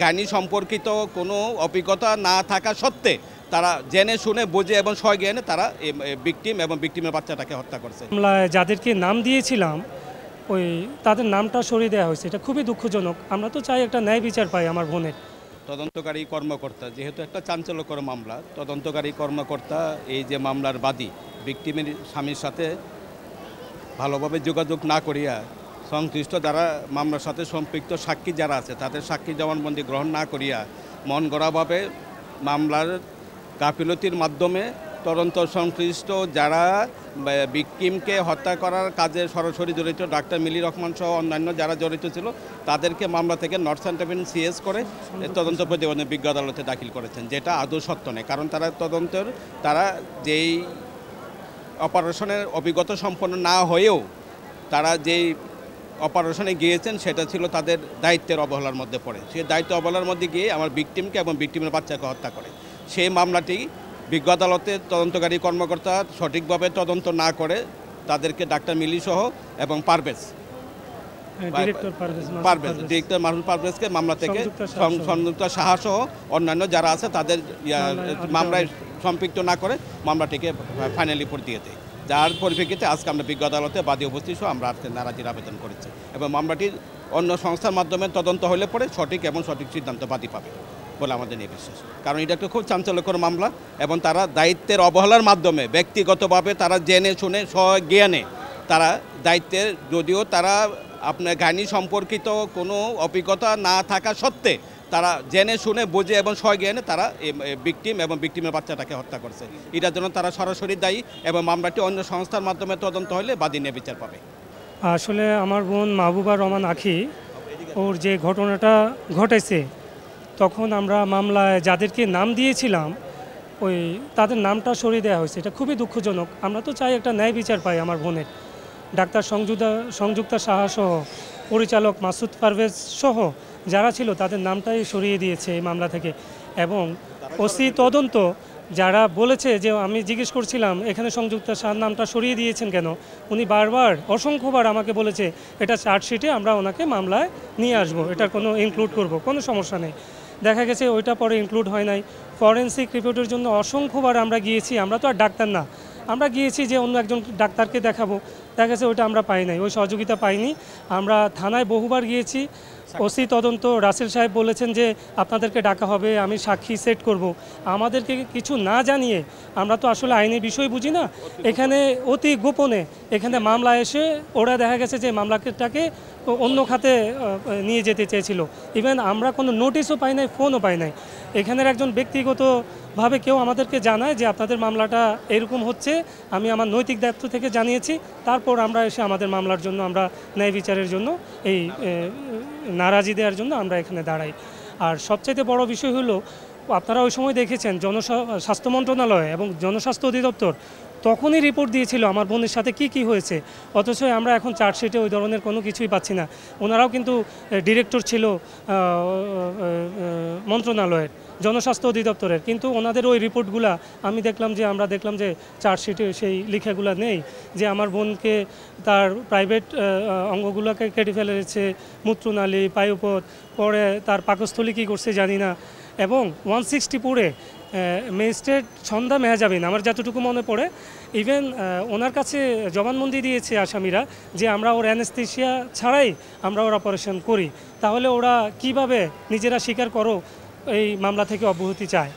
Gynae সম্পর্কিত কোনো অভিজ্ঞতা না থাকা সত্ত্বে তারা জেনে শুনে বুঝে এবং সজ্ঞানে তারা ভিকটিম এবং ভিকটিমের বাচ্চাটাকে হত্যা করছে। মামলায় যাদেরকে নাম দিয়েছিলাম ওই তাদের নামটা সরিয়ে দেওয়া হয়েছে, এটা খুবই দুঃখজনক। আমরা তো চাই একটা ন্যায় বিচার পাই আমার বোনের। তদন্তকারী কর্মকর্তা, যেহেতু একটা চাঞ্চল্যকর মামলা, তদন্তকারী কর্মকর্তা এই যে মামলার বাদী ভিকটিমের স্বামীর সাথে ভালোভাবে যোগাযোগ না করিয়া সংশ্লিষ্ট যারা মামলার সাথে সম্পৃক্ত সাক্ষী যারা আছে তাদের সাক্ষী জবানবন্দি গ্রহণ না করিয়া মন গড়াভাবে মামলার গাফিলতির মাধ্যমে তদন্ত সংশ্লিষ্ট যারা ভিকটিমকে হত্যা করার কাজে সরাসরি জড়িত ডাক্তার মিলি রহমান সহ অন্যান্য যারা জড়িত ছিল তাদেরকে মামলা থেকে নর্থ সেন্টারভিন সিএস করে তদন্ত প্রতিবেদন বিজ্ঞ আদালতে দাখিল করেছেন, যেটা আদৌ সত্য নয়। কারণ তারা যেই অপারেশনের অভিজ্ঞতা সম্পন্ন না হয়েও তারা যেই অপারেশনে গিয়েছেন সেটা ছিল তাদের দায়িত্বের অবহেলার মধ্যে পড়ে। সেই দায়িত্ব অবহেলার মধ্যে গিয়ে আমার ভিকটিমকে এবং ভিকটিমের বাচ্চাকে হত্যা করে। সেই মামলাটি বিজ্ঞ আদালতের তদন্তকারী কর্মকর্তা সঠিকভাবে তদন্ত না করে তাদেরকে ডাক্তার মিলি সহ এবং ডিরেক্টর মাহমুদ পারভেজকে মামলা থেকে সংযুক্তা সাহা সহ অন্যান্য যারা আছে তাদের মামলায় সম্পৃক্ত না করে মামলাটিকে ফাইনাল রিপোর্ট দিয়ে দেয়, যার পরিপ্রেক্ষিতে আজকে আমরা বিজ্ঞ আদালতে বাদী উপস্থিত সহ আমরা আজকে নারাজির আবেদন করেছি এবং মামলাটি অন্য সংস্থার মাধ্যমে তদন্ত হলে পরে সঠিক সিদ্ধান্ত বাদী পাবে বলে আমাদের নিয়ে বিশ্বাস। কারণ এটা একটা খুব চাঞ্চল্যকর মামলা এবং তারা দায়িত্বের অবহেলার মাধ্যমে ব্যক্তিগতভাবে তারা জেনে শুনে স্বজ্ঞানে তারা দায়িত্বের, যদিও তারা আপনার গাইনি সম্পর্কিত কোনো অভিজ্ঞতা না থাকা সত্ত্বে তারা জেনে শুনে বুঝে এবং সজ্ঞানে তারা ভিকটিম এবং ভিকটিমের বাচ্চাটাকে হত্যা করছে। এটার জন্য তারা সরাসরি দায়ী এবং মামলাটি অন্য সংস্থার মাধ্যমে তদন্ত হলে বাদী নিয়ে বিচার পাবে। আসলে আমার বোন মাহবুবা রহমান আখি ওর যে ঘটনাটা ঘটেছে তখন আমরা মামলায় যাদেরকে নাম দিয়েছিলাম ওই তাদের নামটা সরিয়ে দেওয়া হয়েছে, এটা খুবই দুঃখজনক। আমরা তো চাই একটা ন্যায় বিচার পাই আমার বোনের। ডাক্তার সংযুক্তা সাহা সহ পরিচালক মাসুদ পারভেজ সহ যারা ছিল তাদের নামটাই সরিয়ে দিয়েছে এই মামলা থেকে। এবং ওসি তদন্ত যারা বলেছে যে আমি জিজ্ঞেস করছিলাম এখানে সংযুক্তা সাহার নামটা সরিয়ে দিয়েছেন কেন, উনি বারবার অসংখ্যবার আমাকে বলেছে এটা চার্জশিটে আমরা ওনাকে মামলায় নিয়ে আসবো, এটার কোনো ইনক্লুড করব, কোনো সমস্যা নেই। দেখা গেছে ওইটা পরে ইনক্লুড হয় নাই। ফরেন্সিক রিপোর্টের জন্য অসংখ্যবার আমরা গিয়েছি, আমরা তো আর ডাক্তার না, আমরা গিয়েছি যে অন্য একজন ডাক্তারকে দেখাবো, দেখা গেছে ওইটা আমরা পাই নাই, ওই সহযোগিতা পাইনি। আমরা থানায় বহুবার গিয়েছি, ওসি তদন্ত রাসেল সাহেব বলেছেন যে আপনাদেরকে ডাকা হবে, আমি সাক্ষী সেট করব। আমাদেরকে কিছু না জানিয়ে, আমরা তো আসলে আইনি বিষয় বুঝি না, এখানে অতি গোপনে এখানে মামলা এসে ওরা দেখা গেছে যে মামলাটাকে অন্য খাতে নিয়ে যেতে চেয়েছিল। ইভেন আমরা কোনো নোটিশও পাই নাই, ফোনও পাই নাই। এখানের একজন ব্যক্তিগতভাবে কেউ আমাদেরকে জানায় যে আপনাদের মামলাটা এরকম হচ্ছে, আমি আমার নৈতিক দায়িত্ব থেকে জানিয়েছি। তারপর আমরা এসে আমাদের মামলার জন্য আমরা ন্যায় বিচারের জন্য এই নারাজি দেওয়ার জন্য আমরা এখানে দাঁড়াই। আর সবচাইতে বড় বিষয় হলো আপনারা ওই সময় দেখেছেন স্বাস্থ্য মন্ত্রণালয় এবং জনস্বাস্থ্য অধিদপ্তর তখনই রিপোর্ট দিয়েছিল আমার বোনের সাথে কি হয়েছে, অথচ আমরা এখন চার্জশিটে ওই ধরনের কোনো কিছুই পাচ্ছি না। ওনারাও কিন্তু ডিরেক্টর ছিল মন্ত্রণালয়ের জনস্বাস্থ্য অধিদপ্তরের, কিন্তু ওনাদের ওই রিপোর্টগুলা আমরা দেখলাম যে চার্জশিটে সেই লেখাগুলো নেই যে আমার বোনকে তার প্রাইভেট অঙ্গগুলোকে কেটে ফেলেছে, মূত্রনালী, পায়ুপথ, পরে তার পাকস্থলী কী করছে জানি না। এবং 164-এ ম্যাজিস্ট্রেট সন্ধ্যা মেহজাবিন আমার যতটুকু মনে পড়ে, ইভেন ওনার কাছে জবানবন্দি দিয়েছে আসামিরা যে আমরা ওর অ্যানেস্থেশিয়া ছাড়াই আমরা ওর অপারেশন করি। তাহলে ওরা কিভাবে নিজেরা স্বীকার করো এই মামলা থেকে অব্যাহতি চায়?